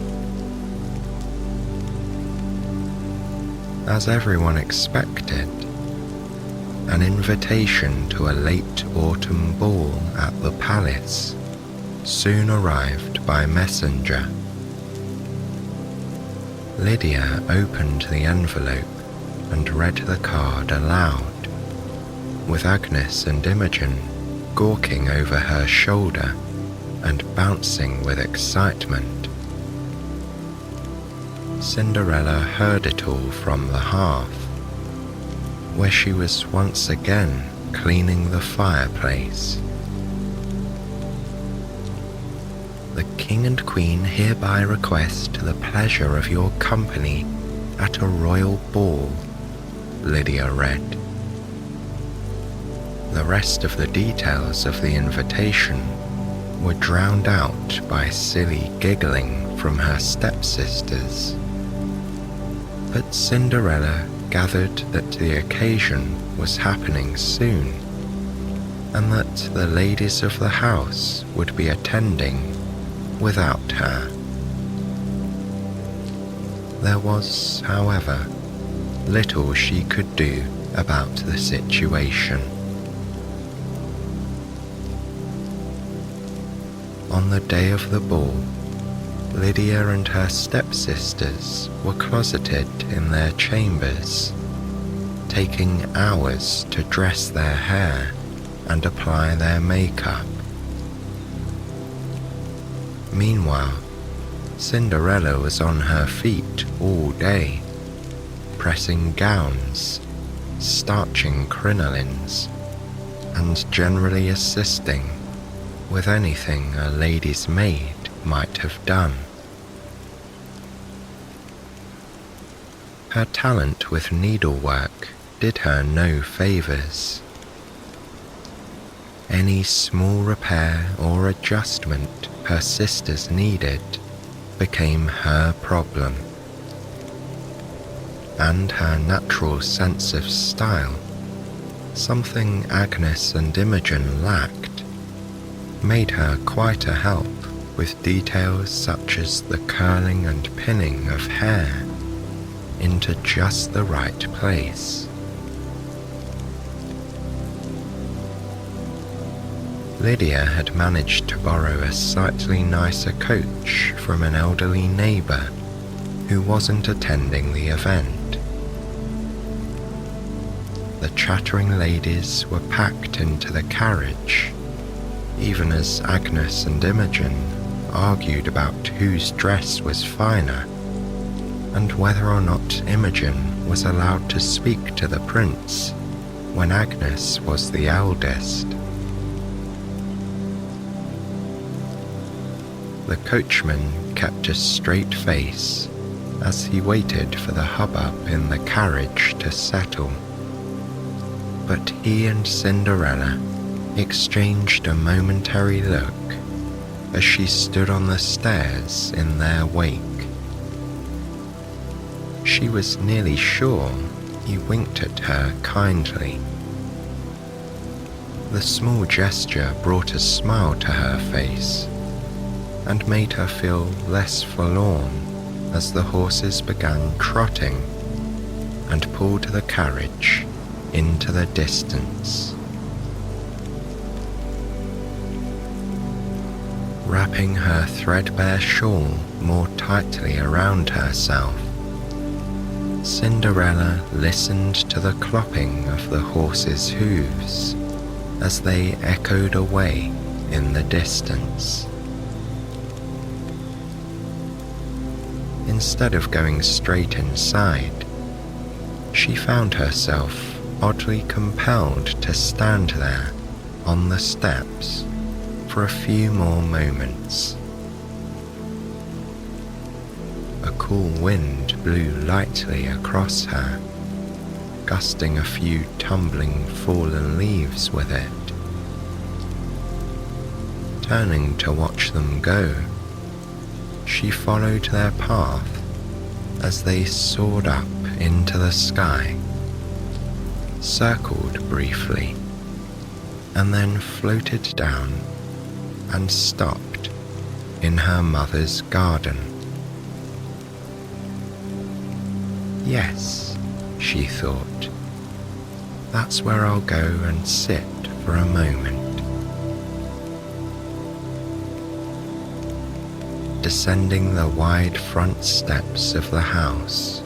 As everyone expected, an invitation to a late autumn ball at the palace soon arrived by messenger. Lydia opened the envelope and read the card aloud, with Agnes and Imogen gawking over her shoulder and bouncing with excitement. Cinderella heard it all from the hearth, where she was once again cleaning the fireplace. The King and Queen hereby request the pleasure of your company at a royal ball, Lydia read. The rest of the details of the invitation were drowned out by silly giggling from her stepsisters. But Cinderella gathered that the occasion was happening soon, and that the ladies of the house would be attending without her. There was, however, little she could do about the situation. On the day of the ball, Lydia and her stepsisters were closeted in their chambers, taking hours to dress their hair and apply their makeup. Meanwhile, Cinderella was on her feet all day, pressing gowns, starching crinolines, and generally assisting with anything a lady's maid might have done. Her talent with needlework did her no favours. Any small repair or adjustment her sisters needed became her problem, and her natural sense of style, something Agnes and Imogen lacked, made her quite a help with details such as the curling and pinning of hair into just the right place. Lydia had managed to borrow a slightly nicer coach from an elderly neighbour who wasn't attending the event. The chattering ladies were packed into the carriage, even as Agnes and Imogen argued about whose dress was finer and whether or not Imogen was allowed to speak to the prince when Agnes was the eldest. The coachman kept a straight face as he waited for the hubbub in the carriage to settle, but he and Cinderella exchanged a momentary look as she stood on the stairs in their wake. She was nearly sure he winked at her kindly. The small gesture brought a smile to her face and made her feel less forlorn as the horses began trotting and pulled the carriage into the distance. Wrapping her threadbare shawl more tightly around herself, Cinderella listened to the clopping of the horses' hooves as they echoed away in the distance. Instead of going straight inside, she found herself oddly compelled to stand there on the steps for a few more moments. A cool wind blew lightly across her, gusting a few tumbling fallen leaves with it. Turning to watch them go, she followed their path as they soared up into the sky, circled briefly, and then floated down and stopped in her mother's garden. Yes, she thought, that's where I'll go and sit for a moment. Descending the wide front steps of the house,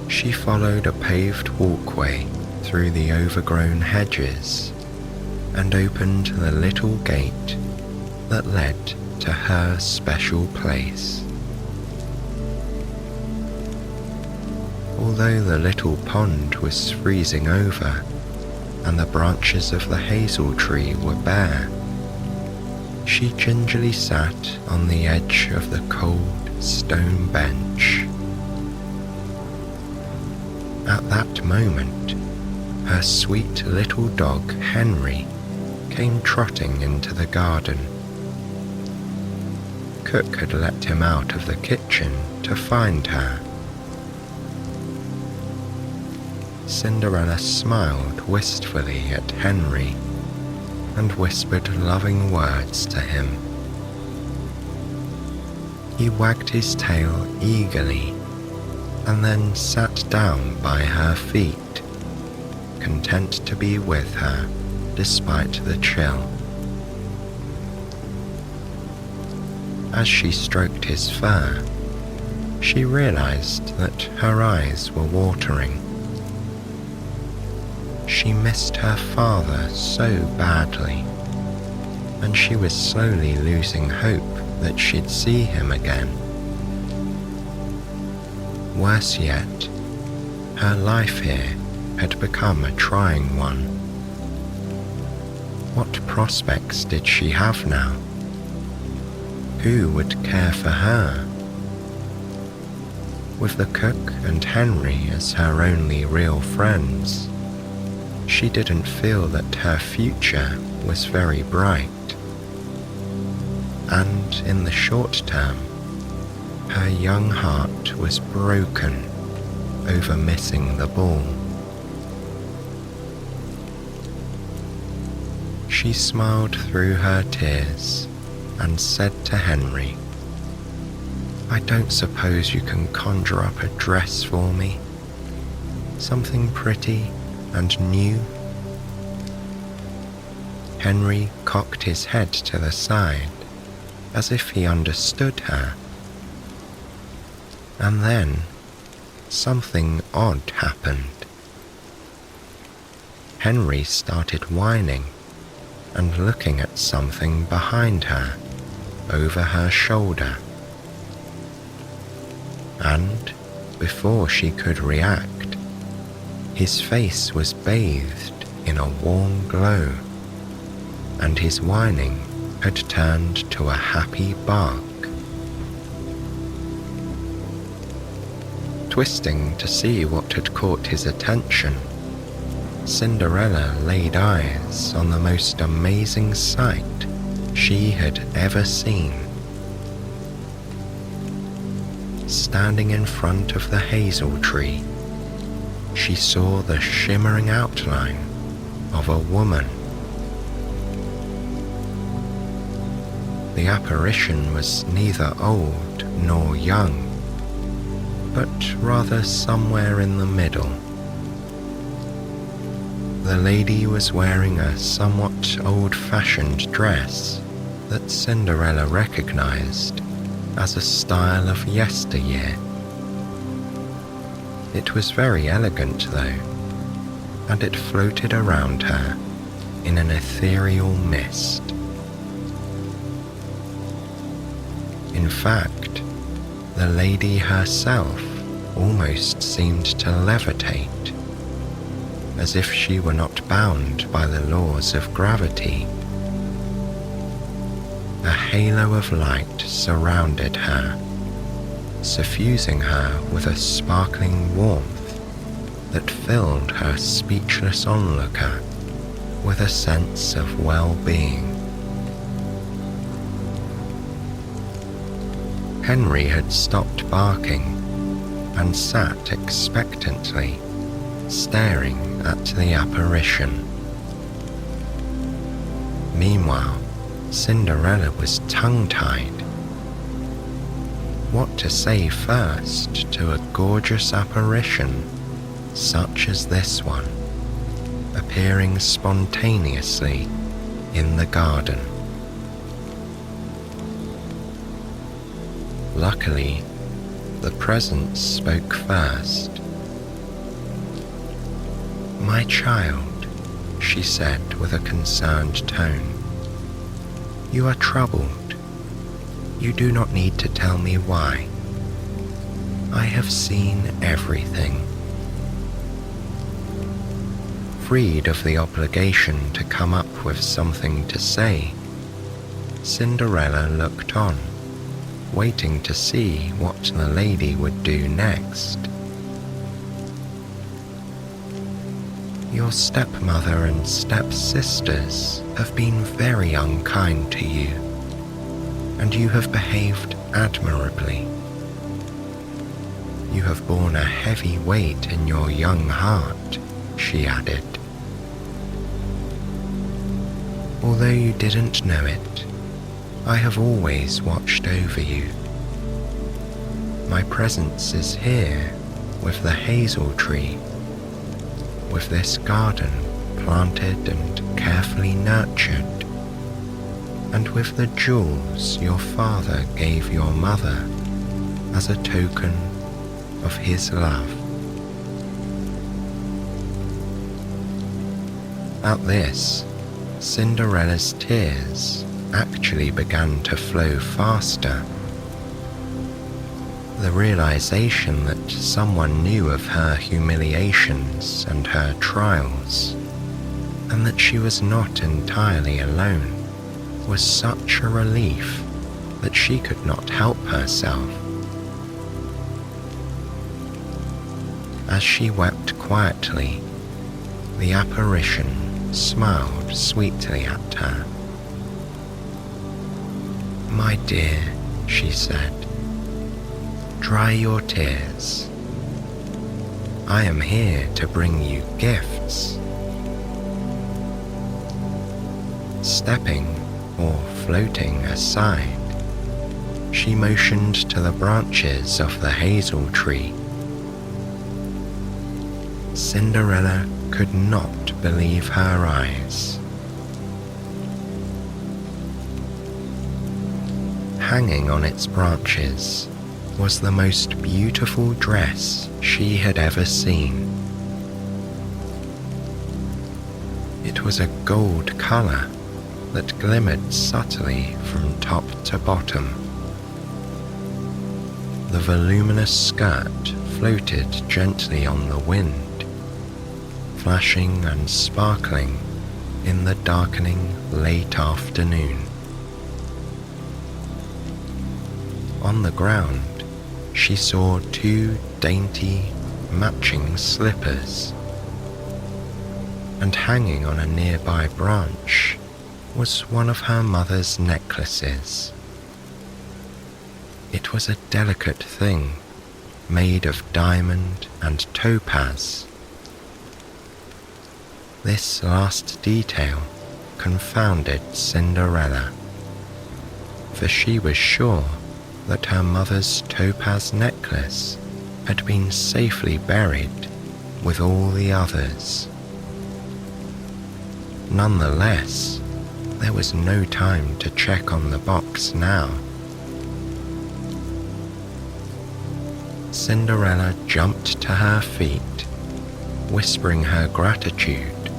she followed a paved walkway through the overgrown hedges and opened the little gate that led to her special place. Although the little pond was freezing over and the branches of the hazel tree were bare, she gingerly sat on the edge of the cold stone bench. At that moment, her sweet little dog Henry came trotting into the garden. Cook had let him out of the kitchen to find her. Cinderella smiled wistfully at Henry and whispered loving words to him. He wagged his tail eagerly and then sat down by her feet, content to be with her despite the chill. As she stroked his fur, she realized that her eyes were watering. She missed her father so badly, and she was slowly losing hope that she'd see him again. Worse yet, her life here had become a trying one. What prospects did she have now? Who would care for her? With the cook and Henry as her only real friends, she didn't feel that her future was very bright. And in the short term, her young heart was broken over missing the ball. She smiled through her tears and said to Henry, "I don't suppose you can conjure up a dress for me? Something pretty and new?" Henry cocked his head to the side as if he understood her. And then something odd happened. Henry started whining and looking at something behind her, over her shoulder. And before she could react, his face was bathed in a warm glow, and his whining had turned to a happy bark. Twisting to see what had caught his attention, Cinderella laid eyes on the most amazing sight she had ever seen. Standing in front of the hazel tree, she saw the shimmering outline of a woman. The apparition was neither old nor young, but rather somewhere in the middle. The lady was wearing a somewhat old-fashioned dress that Cinderella recognized as a style of yesteryear. It was very elegant though, and it floated around her in an ethereal mist. In fact, the lady herself almost seemed to levitate, as if she were not bound by the laws of gravity. A halo of light surrounded her, suffusing her with a sparkling warmth that filled her speechless onlooker with a sense of well-being. Henry had stopped barking and sat expectantly, staring at the apparition. Meanwhile, Cinderella was tongue-tied. What to say first to a gorgeous apparition such as this one, appearing spontaneously in the garden? Luckily, the presence spoke first. "My child," she said with a concerned tone, "you are troubled. You do not need to tell me why. I have seen everything." Freed of the obligation to come up with something to say, Cinderella looked on, waiting to see what the lady would do next. "Your stepmother and stepsisters have been very unkind to you, and you have behaved admirably. You have borne a heavy weight in your young heart," she added. "Although you didn't know it, I have always watched over you. My presence is here with the hazel tree, with this garden planted and carefully nurtured, and with the jewels your father gave your mother as a token of his love." At this, Cinderella's tears actually began to flow faster. The realization that someone knew of her humiliations and her trials, and that she was not entirely alone, was such a relief that she could not help herself. As she wept quietly, the apparition smiled sweetly at her. "My dear," she said, "dry your tears. I am here to bring you gifts." Stepping or floating aside, she motioned to the branches of the hazel tree. Cinderella could not believe her eyes. Hanging on its branches was the most beautiful dress she had ever seen. It was a gold color that glimmered subtly from top to bottom. The voluminous skirt floated gently on the wind, flashing and sparkling in the darkening late afternoon. On the ground, she saw two dainty, matching slippers, and hanging on a nearby branch was one of her mother's necklaces. It was a delicate thing, made of diamond and topaz. This last detail confounded Cinderella, for she was sure that her mother's topaz necklace had been safely buried with all the others. Nonetheless, there was no time to check on the box now. Cinderella jumped to her feet, whispering her gratitude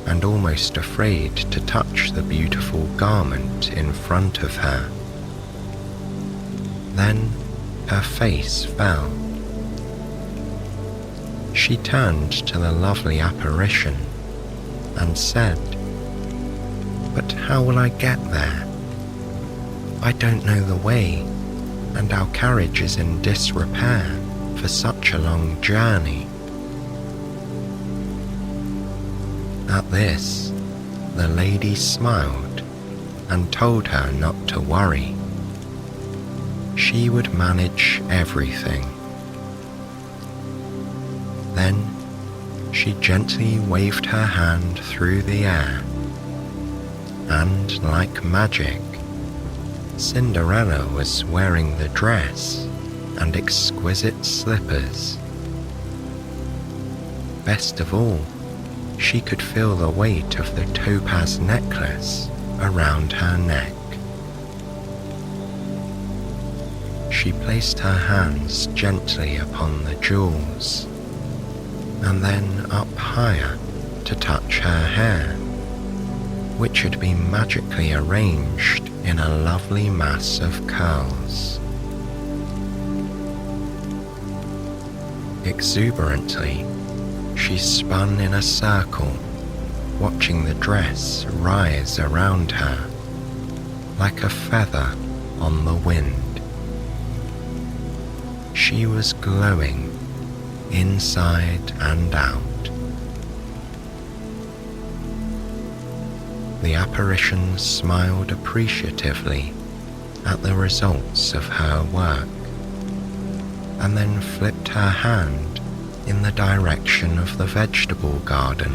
and almost afraid to touch the beautiful garment in front of her. Then her face fell. She turned to the lovely apparition and said, "But how will I get there? I don't know the way, and our carriage is in disrepair for such a long journey." At this, the lady smiled and told her not to worry. She would manage everything. Then she gently waved her hand through the air, and like magic, Cinderella was wearing the dress and exquisite slippers. Best of all, she could feel the weight of the topaz necklace around her neck. She placed her hands gently upon the jewels, and then up higher to touch her hair, which had been magically arranged in a lovely mass of curls. Exuberantly, she spun in a circle, watching the dress rise around her like a feather on the wind. She was glowing inside and out. The apparition smiled appreciatively at the results of her work, and then flipped her hand in the direction of the vegetable garden,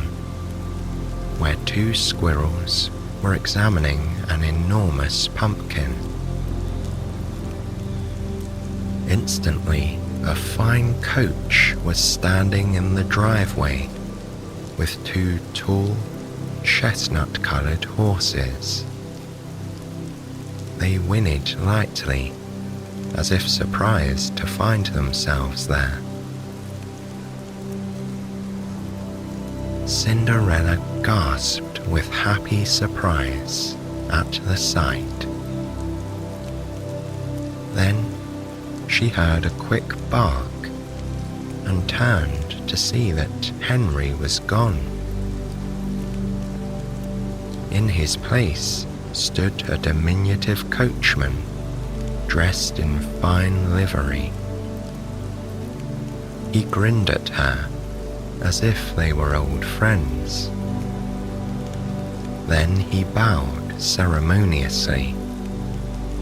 where two squirrels were examining an enormous pumpkin. Instantly, a fine coach was standing in the driveway with two tall, chestnut-colored horses. They whinnied lightly, as if surprised to find themselves there. Cinderella gasped with happy surprise at the sight. Then she heard a quick bark and turned to see that Henry was gone. In his place stood a diminutive coachman dressed in fine livery. He grinned at her as if they were old friends. Then he bowed ceremoniously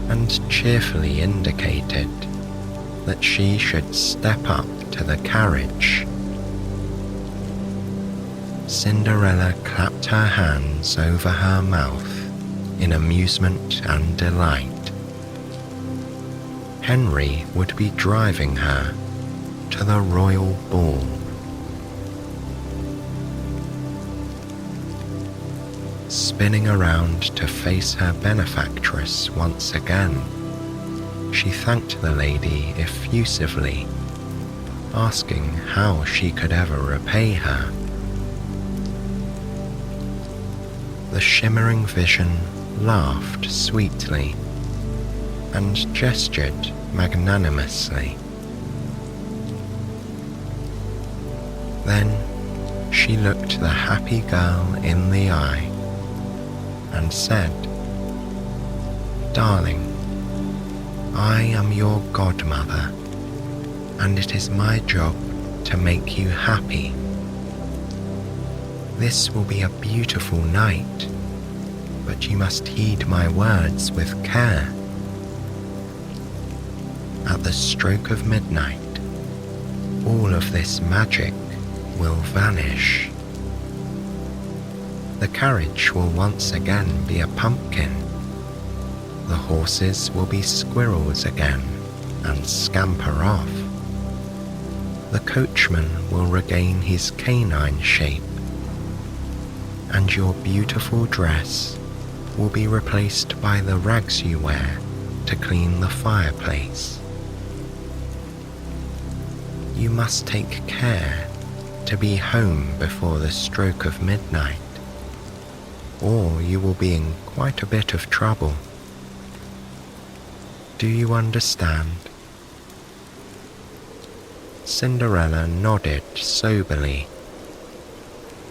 and cheerfully indicated that she should step up to the carriage. Cinderella clapped her hands over her mouth in amusement and delight. Henry would be driving her to the royal ball. Spinning around to face her benefactress once again, she thanked the lady effusively, asking how she could ever repay her. The shimmering vision laughed sweetly and gestured magnanimously. Then she looked the happy girl in the eye and said, "Darling, I am your godmother, and it is my job to make you happy. This will be a beautiful night, but you must heed my words with care. At the stroke of midnight, all of this magic will vanish. The carriage will once again be a pumpkin. The horses will be squirrels again and scamper off. The coachman will regain his canine shape, and your beautiful dress will be replaced by the rags you wear to clean the fireplace. You must take care to be home before the stroke of midnight, or you will be in quite a bit of trouble. Do you understand?" Cinderella nodded soberly.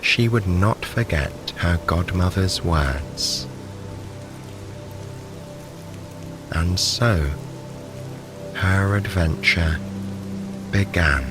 She would not forget her godmother's words. And so, her adventure began.